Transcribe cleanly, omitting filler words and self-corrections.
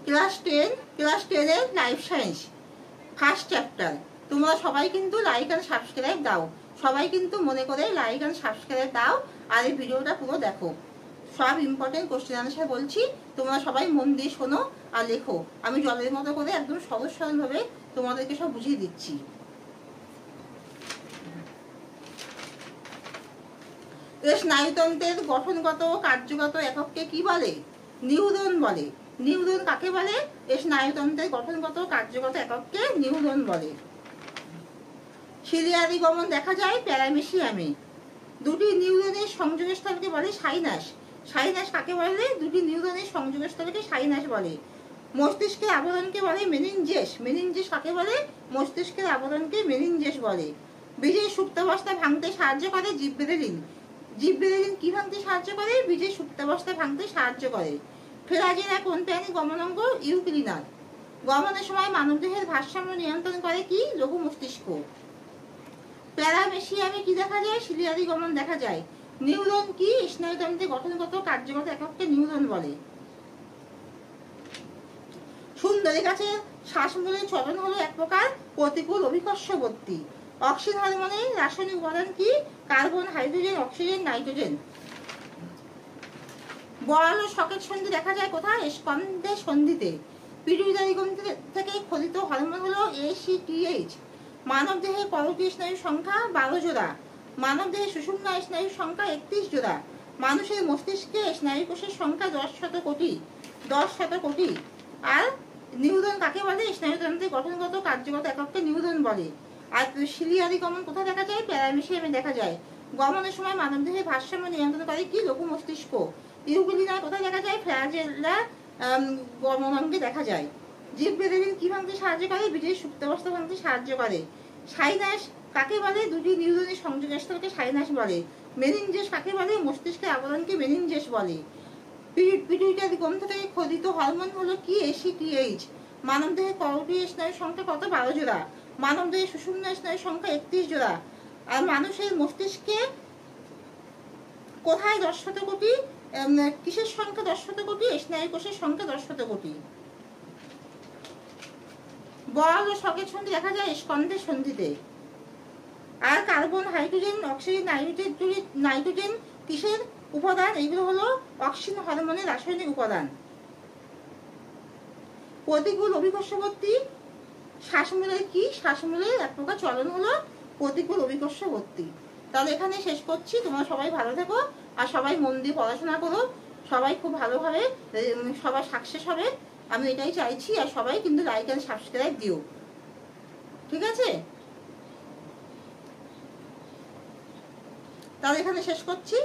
Class 10 এর life science first chapter. তোমরা সবাই কিন্তু লাইক অ্যান্ড সাবস্ক্রাইব দাও, সবাই কিন্তু মনে করে লাইক অ্যান্ড সাবস্ক্রাইব দাও, আর এই ভিডিওটা পুরো দেখো। সব ইম্পর্টেন্ট কোশ্চেন আনসার বলছি, তোমরা সবাই মন দিয়ে শোনো আর লেখো। আমি জলের মতো করে একদম সহজ সরলভাবে তোমাদেরকে সব বুঝিয়ে দিচ্ছি। স্নায়ুতন্ত্রের গঠনগত কার্যগত একককে কি বলে? নিউরন বলে। নিউরন কাকে বলে? স্নায়ুতন্ত্রের গঠনগত কার্যগত একককে নিউরন বলে। সিলিয়ারি গমন দেখা যায় প্যারামেসিয়ামে। দুটি নিউরনের সংযোগস্থলকে বলে সাইনাস। সাইনাস কাকে বলে? দুটি নিউরনের সংযোগস্থলকে সাইনাস বলে। মস্তিষ্কের আবরণকে বলে মেনিনজেস। মেনিনজেস কাকে বলে? মস্তিষ্কের আবরণকে মেনিনজেস বলে। বীজের সুপ্তাবস্থা ভাঙতে সাহায্য করে জিবরেলিন। জিবরেলিন কি ভাঙতে সাহায্য করে? বীজের সুপ্তাবস্থা ভাঙতে সাহায্য করে। ফ্লাজেলা কোন প্রাণী গমনাঙ্গ? ইউক্লিনার। গমনের সময় মানবদেহের ভারসাম্য নিয়ন্ত্রণ করে কি? লঘু মস্তিষ্ক। প্যারামেসিয়ামে কি দেখা যায়? সিলিয়ারি গমন দেখা যায়। নিউরন কি? স্নায়ুতন্ত্রের গঠনগত কার্যগত একককে নিউরন বলে। সুন্দরী গাছের শ্বাসমূলের চলন হলো এক প্রকার প্রতিকূল অভিকর্ষবর্তী। অক্সিজেন হরমোনের রাসায়নিক উপাদান কি? Carbon, hydrogen, oxygen, nitrogen. বড় সকেট সন্ধি দেখা যায় কোথায়? স্কন্ধের সন্ধিতে। পিটুইটারি গ্রন্থি থেকে খোদিত হরমোন হলো ACTH। মানব দেহে করোটিয় স্নায়ুর সংখ্যা 12 জোড়া। মানব দেহে সুষুম্না স্নায়ুর সংখ্যা 31 জোড়া। মানুষের মস্তিষ্কে স্নায়ুকোষের সংখ্যা 10 কোটি। আর নিউরন কাকে বলে? স্নায়ুতন্ত্রের গঠনগত কার্যগত একককে নিউরন বলে। আর সিলিয়ারি গমন কোথায় দেখা যায়? প্যারামেসিয়ামে দেখা যায়। গমনের সময় মানবদেহের ভারসাম্য নিয়ন্ত্রণ করে কি? লঘু মস্তিষ্ক। ইউক্লিনার কোথায় দেখা যায়? ফ্লাজেলা গমনাঙ্গে দেখা যায়। জিবরেলিন কি ভাঙতে সাহায্য করে? বীজের সুপ্তাবস্থা ভাঙতে সাহায্য করে। সাইনাস কাকে বলে? দুটি নিউরনের সংযোগস্থলকে সাইনাস বলে। মেনিনজেস কাকে বলে? মস্তিষ্কের আবরণকে মেনিনজেস বলে। পিটুইটারি গ্রন্থি থেকে খোদিত হরমোন হলো কি? ACTH। মানবদেহে করোটিয় স্নায়ুর সংখ্যা কত? 12 জোড়া। মানবদেহে সুষুম্না স্নায়ুর সংখ্যা 31 জোড়া। আর মানুষের মস্তিষ্কে কোথায় 10 কোটি? কিসের সংখ্যা 10 কোটি? স্নায়ুকোষের সংখ্যা 10 কোটি। বল ও সকেট সন্ধি দেখা যায় স্কন্ধের সন্ধিতে। আর কার্বন, হাইড্রোজেন, অক্সিজেন, নাইট্রোজেন কিসের উপাদান? এগুলো হলো অক্সিজেন হরমোনের রাসায়নিক উপাদান। প্রতিকূল অভিকর্ষবর্তী শ্বাসমূলের কি? শ্বাসমূলের এক প্রকার চলন হলো প্রতিকূল অভিকর্ষবর্তী। তাহলে এখানে শেষ করছি। তোমরা সবাই ভালো থেকো আর সবাই মন দিয়ে পড়াশোনা করো। সবাই খুব ভালোভাবে সবার সাকসেস হবে, আমি এটাই চাইছি। আর সবাই কিন্তু লাইক অ্যান্ড সাবস্ক্রাইব দিও, ঠিক আছে? তাহলে এখানে শেষ করছি।